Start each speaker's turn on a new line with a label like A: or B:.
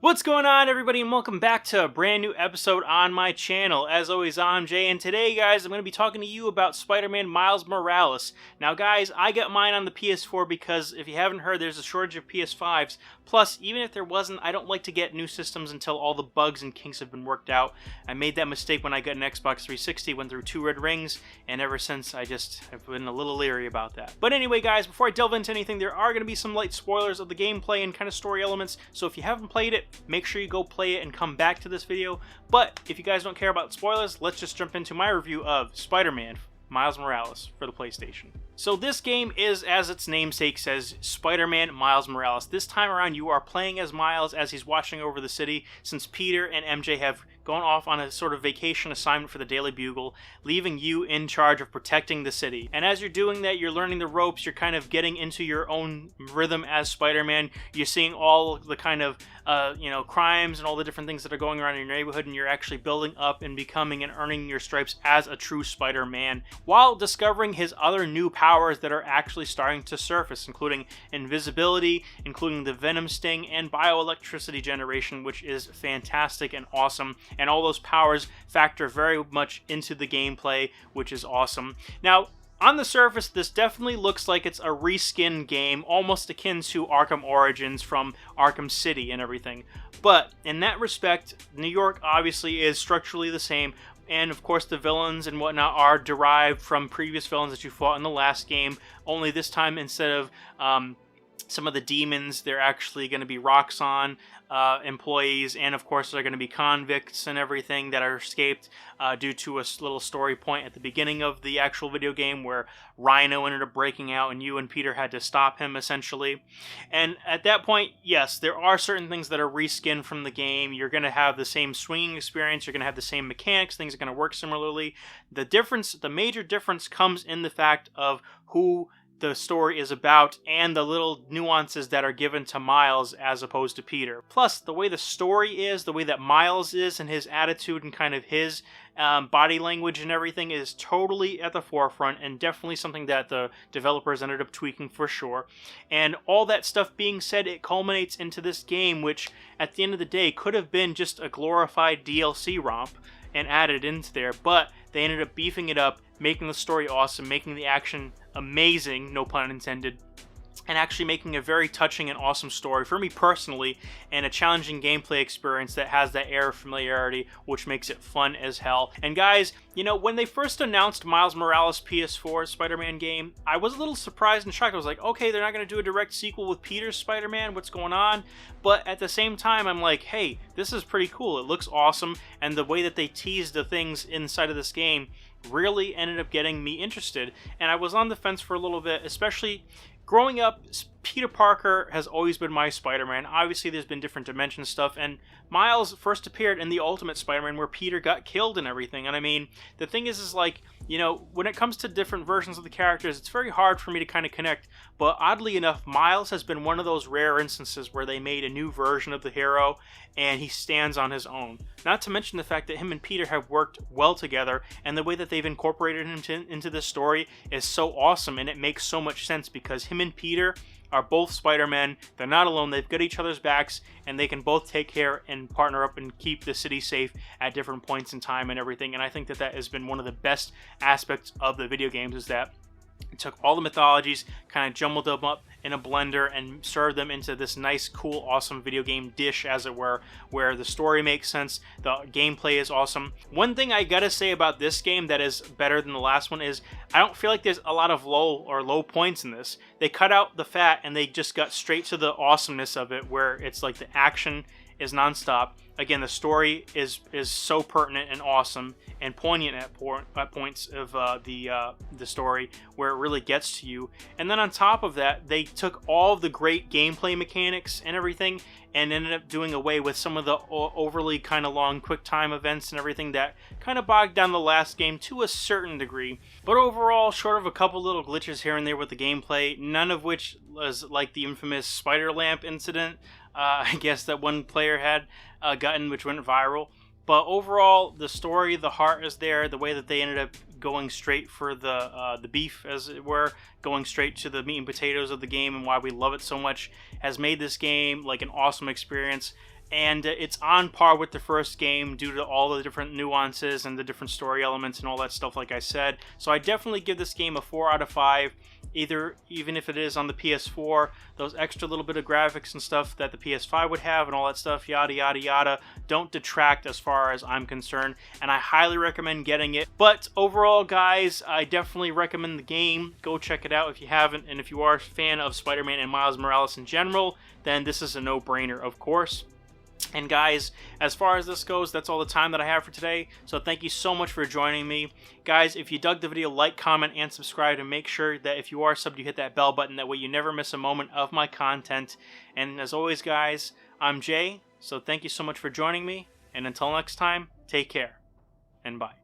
A: What's going on, everybody, and welcome back to a brand new episode on my channel. As always, I'm Jay, and today, guys, I'm going to be talking to you about Spider-Man Miles Morales. Now, guys, I got mine on the PS4 because, if you haven't heard, there's a shortage of PS5s. Plus, even if there wasn't, I don't like to get new systems until all the bugs and kinks have been worked out. I made that mistake when I got an Xbox 360, went through 2 red rings, and ever since, I just have been a little leery about that. But anyway, guys, before I delve into anything, there are going to be some light spoilers of the gameplay and kind of story elements, so if you haven't played it, make sure you go play it and come back to this video. But if you guys don't care about spoilers, let's just jump into my review of Spider-Man Miles Morales for the PlayStation. So this game is, as its namesake says, Spider-Man Miles Morales. This time around, you are playing as Miles as he's watching over the city, since Peter and MJ have gone off on a sort of vacation assignment for the Daily Bugle, leaving you in charge of protecting the city. And as you're doing that, you're learning the ropes, you're kind of getting into your own rhythm as Spider-Man. You're seeing all the kind of, crimes and all the different things that are going around in your neighborhood, and you're actually building up and becoming and earning your stripes as a true Spider-Man, while discovering his other new powers that are actually starting to surface, including invisibility, including the Venom Sting, and bioelectricity generation, which is fantastic and awesome. And all those powers factor very much into the gameplay, which is awesome. Now, on the surface, this definitely looks like it's a reskin game, almost akin to Arkham Origins from Arkham City and everything. But in that respect, New York obviously is structurally the same, and of course the villains and whatnot are derived from previous villains that you fought in the last game, only this time instead of some of the demons, they're actually going to be Roxxon employees, and of course they're going to be convicts and everything that are escaped due to a little story point at the beginning of the actual video game where Rhino ended up breaking out and you and Peter had to stop him, essentially. And at that point, yes, there are certain things that are reskinned from the game. You're going to have the same swinging experience, you're going to have the same mechanics, things are going to work similarly. The major difference comes in the fact of who the story is about and the little nuances that are given to Miles as opposed to Peter. Plus, the way the story is, the way that Miles is and his attitude and kind of his body language and everything is totally at the forefront, and definitely something that the developers ended up tweaking for sure. And all that stuff being said, it culminates into this game, which at the end of the day could have been just a glorified DLC romp and added into there, but they ended up beefing it up, making the story awesome, making the action amazing, no pun intended, and actually making a very touching and awesome story for me personally, and a challenging gameplay experience that has that air of familiarity, which makes it fun as hell. And guys, when they first announced Miles Morales PS4 Spider-Man game, I was a little surprised and shocked. I was like, okay, they're not going to do a direct sequel with Peter's Spider-Man, what's going on? But at the same time, I'm like, hey, this is pretty cool, it looks awesome, and the way that they teased the things inside of this game really ended up getting me interested. And I was on the fence for a little bit, especially growing up. Peter Parker has always been my Spider-Man. Obviously, there's been different dimension stuff, and Miles first appeared in the Ultimate Spider-Man where Peter got killed and everything. And I mean, the thing is like, when it comes to different versions of the characters, it's very hard for me to kind of connect. But oddly enough, Miles has been one of those rare instances where they made a new version of the hero, and he stands on his own. Not to mention the fact that him and Peter have worked well together, and the way that they've incorporated him into this story is so awesome, and it makes so much sense because him and Peter are both Spider-Men. They're not alone, they've got each other's backs, and they can both take care and partner up and keep the city safe at different points in time and everything. And I think that that has been one of the best aspects of the video games, is that it took all the mythologies, kind of jumbled them up in a blender, and served them into this nice, cool, awesome video game dish, as it were, where the story makes sense, the gameplay is awesome. One thing I gotta say about this game that is better than the last one is I don't feel like there's a lot of low points in this. They cut out the fat and they just got straight to the awesomeness of it, where it's like the action is nonstop. Again, the story is so pertinent and awesome and poignant at points of the story, where it really gets to you. And then on top of that, they took all of the great gameplay mechanics and everything and ended up doing away with some of the overly kind of long quick time events and everything that kind of bogged down the last game to a certain degree. But overall, short of a couple little glitches here and there with the gameplay, none of which was like the infamous spider lamp incident, I guess, that one player had gotten, which went viral. But overall, the story, the heart is there. The way that they ended up going straight for the beef, as it were, going straight to the meat and potatoes of the game and why we love it so much, has made this game like an awesome experience. and it's on par with the first game due to all the different nuances and the different story elements and all that stuff, like I said. So I definitely give this game a 4 out of 5, even if it is on the PS4. Those extra little bit of graphics and stuff that the PS5 would have and all that stuff, yada yada yada, don't detract as far as I'm concerned, and I highly recommend getting it. But overall, guys, I definitely recommend the game. Go check it out if you haven't, and if you are a fan of Spider-Man and Miles Morales in general, then this is a no-brainer, of course. And guys, as far as this goes, that's all the time that I have for today. So thank you so much for joining me. Guys, if you dug the video, like, comment, and subscribe, and make sure that if you are subbed, you hit that bell button. That way you never miss a moment of my content. And as always, guys, I'm Jay. So thank you so much for joining me. And until next time, take care. And bye.